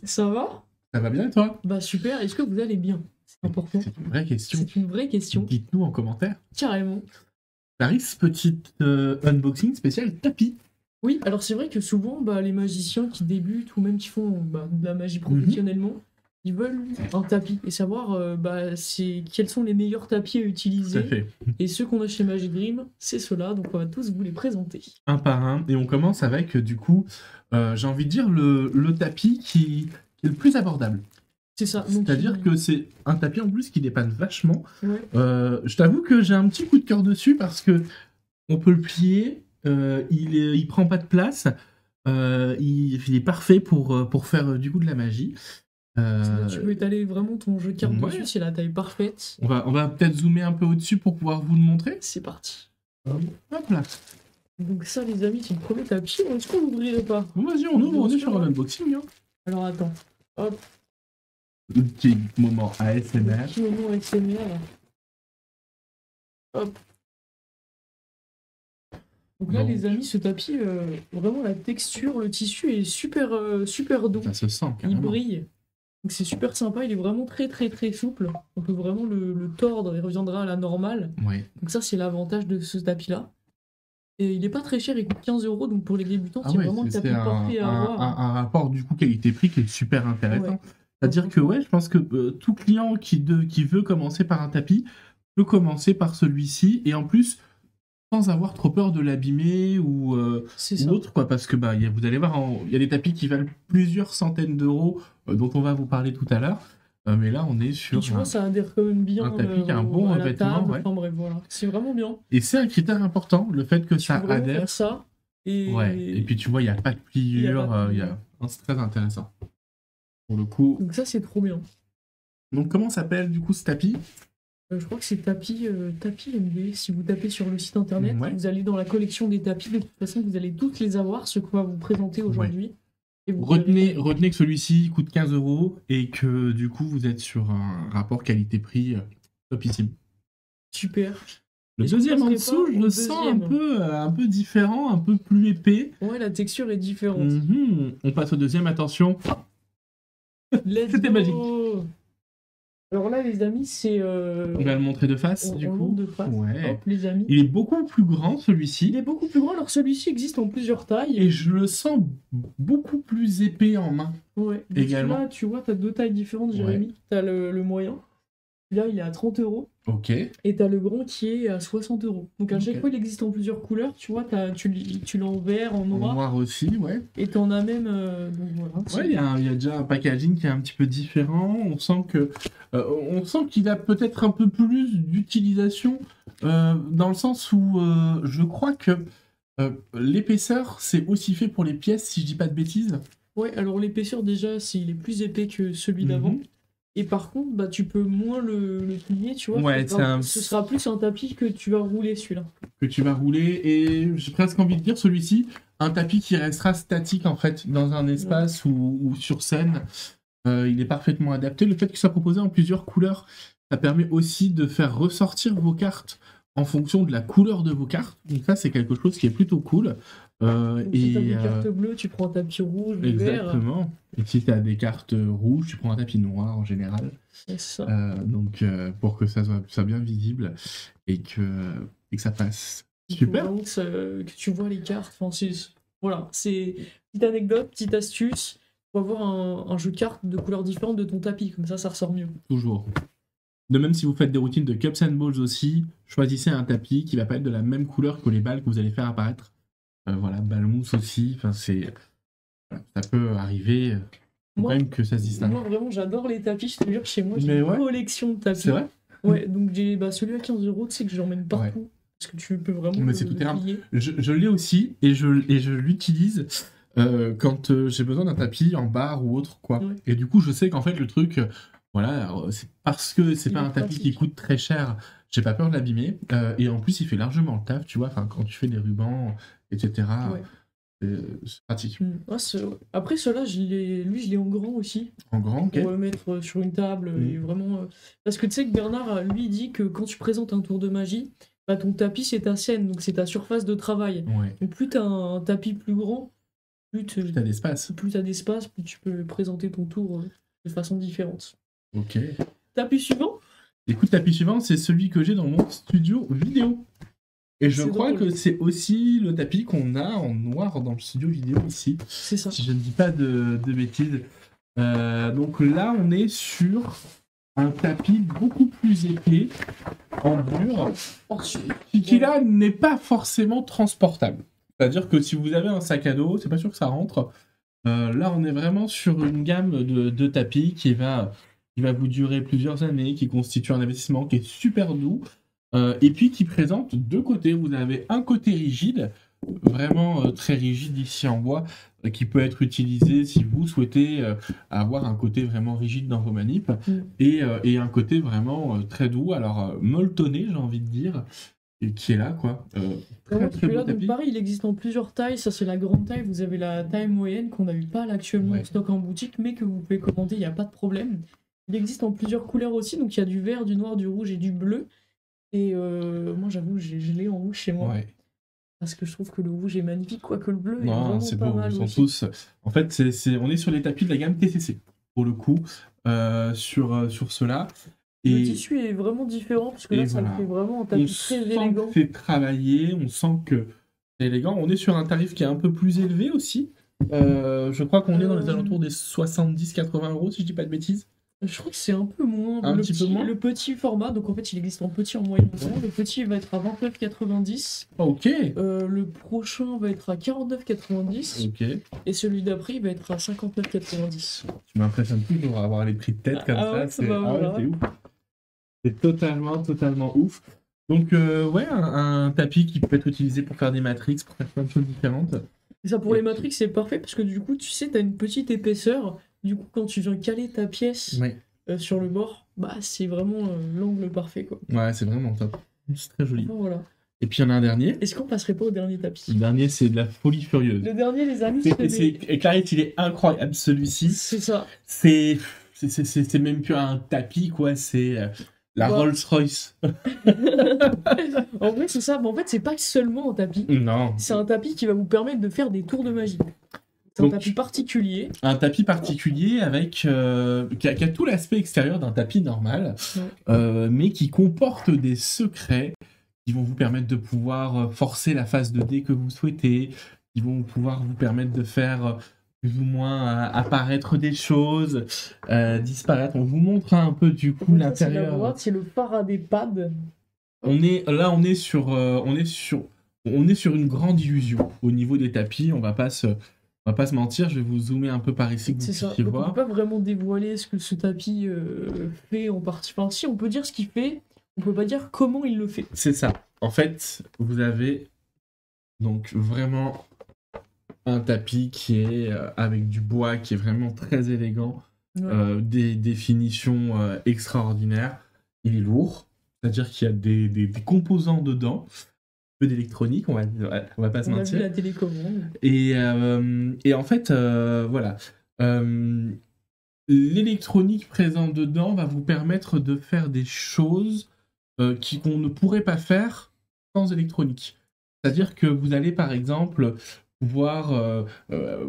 tous. Ça va? Ça va bien et toi? Bah super, est-ce que vous allez bien? C'est important. C'est une vraie question. C'est une vraie question. Dites-nous en commentaire. Carrément. Clarisse, petite unboxing spécial tapis. Oui, alors c'est vrai que souvent, les magiciens qui débutent ou même qui font de la magie professionnellement, ils veulent un tapis et savoir quels sont les meilleurs tapis à Tout à utiliser. fait. Et ceux qu'on a chez Magic Dream, c'est ceux-là, donc on va tous vous les présenter. Un par un. Et on commence avec, du coup, j'ai envie de dire le tapis qui est le plus abordable. C'est ça. C'est-à-dire que c'est un tapis en plus qui dépanne vachement. Ouais. Je t'avoue que j'ai un petit coup de cœur dessus parce que on peut le plier, il prend pas de place, il est parfait pour faire du coup de la magie. Tu peux étaler vraiment ton jeu de cartes ouais. dessus, c'est la taille parfaite. On va peut-être zoomer un peu au-dessus pour pouvoir vous le montrer. C'est parti. Hop là. Donc ça les amis, c'est le premier tapis, est-ce qu'on l'ouvrirait pas? Bon, vas-y, on ouvre, on est sur un unboxing. Hein. Alors attends, hop. Petit moment ASMR. Petit moment ASMR. Hop. Donc là, les amis, ce tapis, vraiment la texture, le tissu est super doux. Ça se sent Il carrément. brille. Donc c'est super sympa, il est vraiment très souple. On peut vraiment le tordre, il reviendra à la normale. Ouais. Donc ça, c'est l'avantage de ce tapis-là. Et il est pas très cher, il coûte 15 €, donc pour les débutants, c'est vraiment le tapis parfait à avoir. Un rapport du coup qualité-prix qui est super intéressant. Ouais. C'est-à-dire que je pense que tout client qui veut commencer par un tapis peut commencer par celui-ci et en plus sans avoir trop peur de l'abîmer ou autre quoi, parce que vous allez voir, il y a des tapis qui valent plusieurs centaines d'euros dont on va vous parler tout à l'heure. Mais là, on est sur. Et tu vois, ça adhère quand même bien un tapis qui a un bon à la revêtement. table. Ouais. Enfin bref, voilà. C'est vraiment bien. Et c'est un critère important, le fait que ça Tu peux vraiment adhère. faire ça. Et puis tu vois, il n'y a pas de pliure. C'est très intéressant. Pour le coup. Donc ça, c'est trop bien. Donc comment s'appelle du coup ce tapis? Je crois que c'est tapis MB. Si vous tapez sur le site internet, vous allez dans la collection des tapis. De toute façon, vous allez tous les avoir, ce qu'on va vous présenter aujourd'hui. Retenez que celui-ci coûte 15 € et que du coup vous êtes sur un rapport qualité-prix topissime. Super. Le deuxième en dessous, je le sens un peu différent, un peu plus épais. Ouais, la texture est différente. On passe au deuxième, attention. C'était magique. Alors là, les amis, c'est... On va le montrer de face, du coup. De face. Ouais. Hop, les amis. Il est beaucoup plus grand, celui-ci. Il est beaucoup plus grand, alors celui-ci existe en plusieurs tailles. Et je le sens beaucoup plus épais en main. Ouais. Également. Là, tu vois, t'as deux tailles différentes, Jérémy. Ouais. T'as le moyen. Là, il est à 30 €. Ok. Et t'as le grand qui est à 60 €. Donc à chaque fois, il existe en plusieurs couleurs. Tu vois, tu l'as en vert, en noir. En noir aussi, ouais. Et t'en as même... donc voilà. Ouais, il y a déjà un packaging qui est un petit peu différent. On sent qu'il a peut-être un peu plus d'utilisation dans le sens où je crois que l'épaisseur, c'est aussi fait pour les pièces, si je dis pas de bêtises. Ouais, alors l'épaisseur, déjà, il est plus épais que celui d'avant. Et par contre, tu peux moins le plier, tu vois. Ouais, ce sera plus un tapis que tu vas rouler, celui-là. Que tu vas rouler, et j'ai presque envie de dire, celui-ci, un tapis qui restera statique, en fait, dans un espace ou sur scène. Il est parfaitement adapté. Le fait qu'il soit proposé en plusieurs couleurs, ça permet aussi de faire ressortir vos cartes en fonction de la couleur de vos cartes. Donc ça, c'est quelque chose qui est plutôt cool. Si tu as des cartes bleues, tu prends un tapis rouge, exactement. Vert. Et si tu as des cartes rouges, tu prends un tapis noir en général. C'est ça. Donc pour que ça soit bien visible et que ça passe. Super. Que tu vois les cartes. Voilà, c'est petite anecdote, petite astuce. Pour avoir un jeu de cartes de couleurs différentes de ton tapis. Comme ça ressort mieux. Toujours. De même, si vous faites des routines de Cups and Balls aussi, choisissez un tapis qui va pas être de la même couleur que les balles que vous allez faire apparaître. Voilà, balle mousse aussi. Enfin, ça peut arriver. Quand même que ça se distingue. Moi, vraiment, j'adore les tapis. Je te jure, chez moi, j'ai une collection de tapis. C'est vrai. Ouais, donc j'ai celui à 15 €, tu sais que j'emmène partout. Ouais. Parce que tu peux vraiment le plier. Je l'ai aussi et je l'utilise quand j'ai besoin d'un tapis en bar ou autre, quoi. Ouais. Et du coup, je sais qu'en fait, le truc... Voilà, c'est parce que c'est pas un tapis qui coûte très cher, j'ai pas peur de l'abîmer. Et en plus, il fait largement le taf, tu vois, quand tu fais des rubans, etc. Ouais. C'est pratique. Après, ceux-là, je l'ai en grand aussi. En grand, ok. Pour le mettre sur une table. Et vraiment, parce que tu sais que Bernard, lui, dit que quand tu présentes un tour de magie, ton tapis, c'est ta scène, donc c'est ta surface de travail. Ouais. Donc plus tu as un tapis plus grand, plus Plus t'as d'espace. plus tu peux présenter ton tour de façon différente. Ok. Tapis suivant? Écoute, tapis suivant, c'est celui que j'ai dans mon studio vidéo. Et je crois que c'est aussi le tapis qu'on a en noir dans le studio vidéo ici. C'est ça. Si je ne dis pas de bêtises. Donc là, on est sur un tapis beaucoup plus épais, en dur, qui là n'est pas forcément transportable. C'est-à-dire que si vous avez un sac à dos, c'est pas sûr que ça rentre. Là, on est vraiment sur une gamme de tapis qui va vous durer plusieurs années, qui constitue un investissement qui est super doux, et puis qui présente deux côtés. Vous avez un côté rigide, vraiment très rigide ici en bois, qui peut être utilisé si vous souhaitez avoir un côté vraiment rigide dans vos manips, et un côté vraiment très doux, alors molletonné, j'ai envie de dire, et qui est là, quoi. Très beau tapis. Pareil, il existe en plusieurs tailles. Ça, c'est la grande taille. Vous avez la taille moyenne qu'on n'avait pas là, actuellement en stock en boutique, mais que vous pouvez commander, il n'y a pas de problème. Il existe en plusieurs couleurs aussi. Donc, il y a du vert, du noir, du rouge et du bleu. Et moi, j'avoue, je l'ai en rouge chez moi. Ouais. Parce que je trouve que le rouge est magnifique, quoique le bleu est vraiment c'est pas beau, mal ils sont aussi. tous... En fait, on est sur les tapis de la gamme TCC, pour le coup, sur ceux-là. Le tissu est vraiment différent, parce que là, ça fait vraiment un tapis très élégant. On sent que c'est travaillé, on sent que c'est élégant. On est sur un tarif qui est un peu plus élevé aussi. Je crois qu'on est dans les alentours des 70-80 euros, si je dis pas de bêtises. Je crois que c'est un peu moins. Peu moins. Le petit format, donc en fait il existe en petit, en moyen, en grand. Le petit va être à 29,90. Ok. Le prochain va être à 49,90. Ok. Et celui d'après il va être à 59,90. Tu m'impressionnes plus pour avoir les prix de tête comme ça. C'est ouf. C'est totalement ouf. Donc ouais, un tapis qui peut être utilisé pour faire des matrix, pour faire plein de choses différentes. Et ça pour les matrix c'est parfait parce que du coup tu sais t'as une petite épaisseur. Du coup, quand tu viens caler ta pièce sur le bord, bah c'est vraiment l'angle parfait, quoi. Ouais, c'est vraiment top. C'est très joli. Enfin, voilà. Et puis il y en a un dernier. Est-ce qu'on passerait pas au dernier tapis? Le dernier, c'est de la folie furieuse. Le dernier, les amis, et Clarisse, il est incroyable, celui-ci. C'est ça. C'est même plus un tapis, quoi. C'est la Rolls-Royce. En vrai, c'est ça. Mais en fait, c'est pas seulement un tapis. Non. C'est un tapis qui va vous permettre de faire des tours de magie. C'est un tapis particulier. Un tapis particulier avec qui a tout l'aspect extérieur d'un tapis normal, mais qui comporte des secrets qui vont vous permettre de pouvoir forcer la phase de dé que vous souhaitez, qui vont pouvoir vous permettre de faire plus ou moins apparaître des choses, disparaître. On vous montre un peu du coup l'intérieur. C'est le Faraday Pad. On est sur une grande illusion au niveau des tapis. On va pas se mentir, je vais vous zoomer un peu par ici que vous puissiez voir. On ne peut pas vraiment dévoiler ce que ce tapis fait en partie. Enfin, si, on peut dire ce qu'il fait, on peut pas dire comment il le fait. C'est ça. En fait, vous avez donc vraiment un tapis qui est avec du bois, qui est vraiment très élégant, des définitions extraordinaires. Il est lourd, c'est-à-dire qu'il y a des composants dedans. Peu d'électronique, on va pas se mentir. On a vu la télécommande. Et en fait, voilà. L'électronique présente dedans va vous permettre de faire des choses qu'on ne pourrait pas faire sans électronique. C'est-à-dire que vous allez, par exemple, pouvoir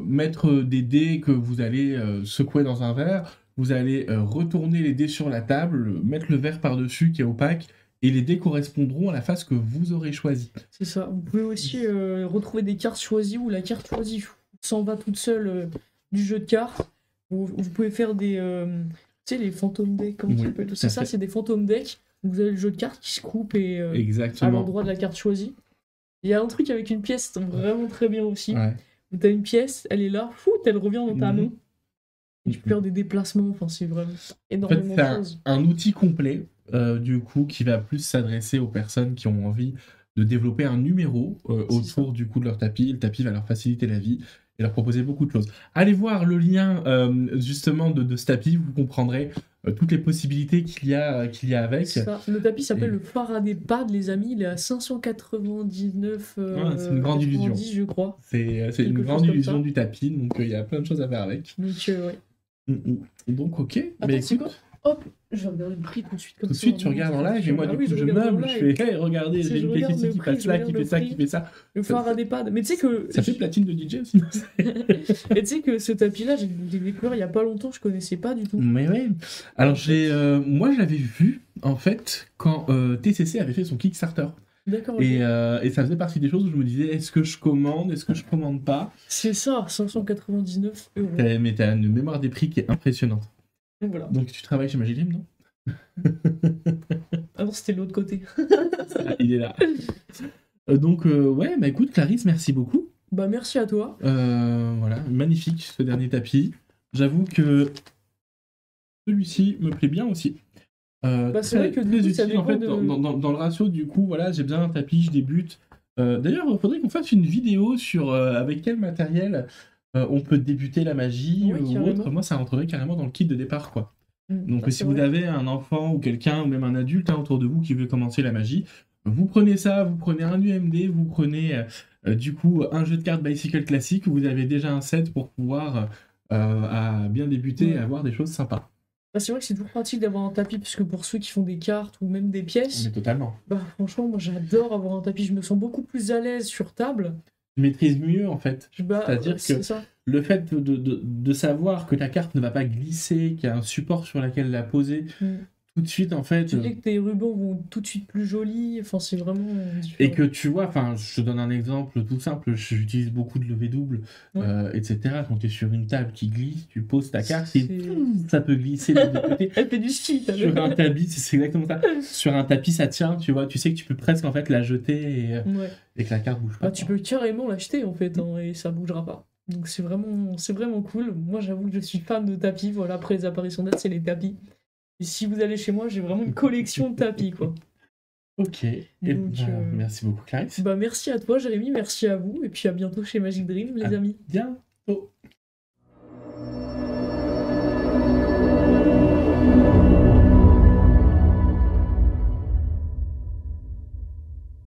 mettre des dés que vous allez secouer dans un verre. Vous allez retourner les dés sur la table, mettre le verre par-dessus qui est opaque, et les dés correspondront à la face que vous aurez choisie. C'est ça. Vous pouvez aussi retrouver des cartes choisies où la carte choisie s'en va toute seule du jeu de cartes. Vous pouvez faire des... tu sais, les phantom decks, comment ça s'appelle? C'est ça, c'est des phantom decks. Vous avez le jeu de cartes qui se coupe et à l'endroit de la carte choisie. Il y a un truc avec une pièce vraiment très bien aussi. Ouais. Où tu as une pièce, elle est là, elle revient dans ta main. Et tu peux faire des déplacements, enfin c'est vraiment énormément de choses. Un outil complet, du coup, qui va plus s'adresser aux personnes qui ont envie de développer un numéro autour du coup de leur tapis. Le tapis va leur faciliter la vie et leur proposer beaucoup de choses. Allez voir le lien justement de ce tapis, vous comprendrez toutes les possibilités qu'il y a avec. Ça. Le tapis s'appelle le Faraday Pad, les amis. Il est à 599 c'est une grande illusion, je crois. C'est une grande illusion du tapis, donc il y a plein de choses à faire avec. Donc, ouais. Donc ok. Attends, c'est quoi ? Hop, Je vais regarder le prix tout de suite comme Tout de ça. suite, tu regardes en live et moi, du coup, je meuble, je fais, hey, regardez, Si j'ai je une regarde ici le qui prix, passe je là, qui regarde fait le ça, prix. qui fait ça. Le phare à dépad. Mais tu sais que. Ça fait platine de DJ aussi. Et tu sais que ce tapis-là, j'ai découvert il y a pas longtemps, je connaissais pas du tout. Mais ouais. Alors, moi, je l'avais vu, en fait, quand TCC avait fait son Kickstarter. D'accord. Et ça faisait partie des choses où je me disais, est-ce que je commande, est-ce que je commande pas? C'est ça, 599 €. Mais t'as une mémoire des prix qui est impressionnante. Donc voilà. Donc, tu travailles chez Magic Dream, non? Ah non, c'était de l'autre côté. Ah, il est là. Donc, ouais, bah écoute, Clarisse, merci beaucoup. Bah merci à toi. Voilà, magnifique ce dernier tapis. J'avoue que celui-ci me plaît bien aussi. Bah, c'est vrai que du coup, ça utile, en fait, dépend dans le ratio, du coup, voilà, j'ai besoin d'un tapis, je débute. D'ailleurs, il faudrait qu'on fasse une vidéo sur avec quel matériel on peut débuter la magie Oui, ou carrément. autre. Moi, ça rentrerait carrément dans le kit de départ, quoi. Donc, Ah, si c'est vous vrai. avez un enfant ou quelqu'un, ou même un adulte autour de vous qui veut commencer la magie, vous prenez ça, vous prenez un UMD, vous prenez du coup un jeu de cartes Bicycle classique, où vous avez déjà un set pour pouvoir à bien débuter et avoir des choses sympas. Bah, c'est vrai que c'est toujours pratique d'avoir un tapis, parce que pour ceux qui font des cartes ou même des pièces, Mais totalement. bah franchement, moi j'adore avoir un tapis. Je me sens beaucoup plus à l'aise sur table. Tu maîtrises mieux en fait. Bah, C'est-à-dire c'est que ça. le fait de savoir que ta carte ne va pas glisser, qu'il y a un support sur lequel la poser, tout de suite en fait. Tu dis que tes rubans vont tout de suite plus jolis. Enfin, c'est vraiment différent. Et que tu vois, enfin, je te donne un exemple tout simple, j'utilise beaucoup de levée double, etc. Quand tu es sur une table qui glisse, tu poses ta carte et ça peut glisser des deux côtés. Elle fait du ski, t'as Sur vu. un tapis, c'est exactement ça. Sur un tapis, ça tient, tu vois, tu sais que tu peux presque en fait la jeter et que la carte bouge pas. Ah, tu peux carrément l'acheter en fait, hein, et ça bougera pas. Donc c'est vraiment cool. Moi j'avoue que je suis fan de tapis. Voilà, après les apparitions d'aide, c'est les tapis. Et si vous allez chez moi, j'ai vraiment une collection de tapis, quoi. Ok. Et Donc, merci beaucoup, Clarisse. Bah merci à toi, Jérémy, merci à vous, et puis à bientôt chez Magic Dream, les amis. Bientôt.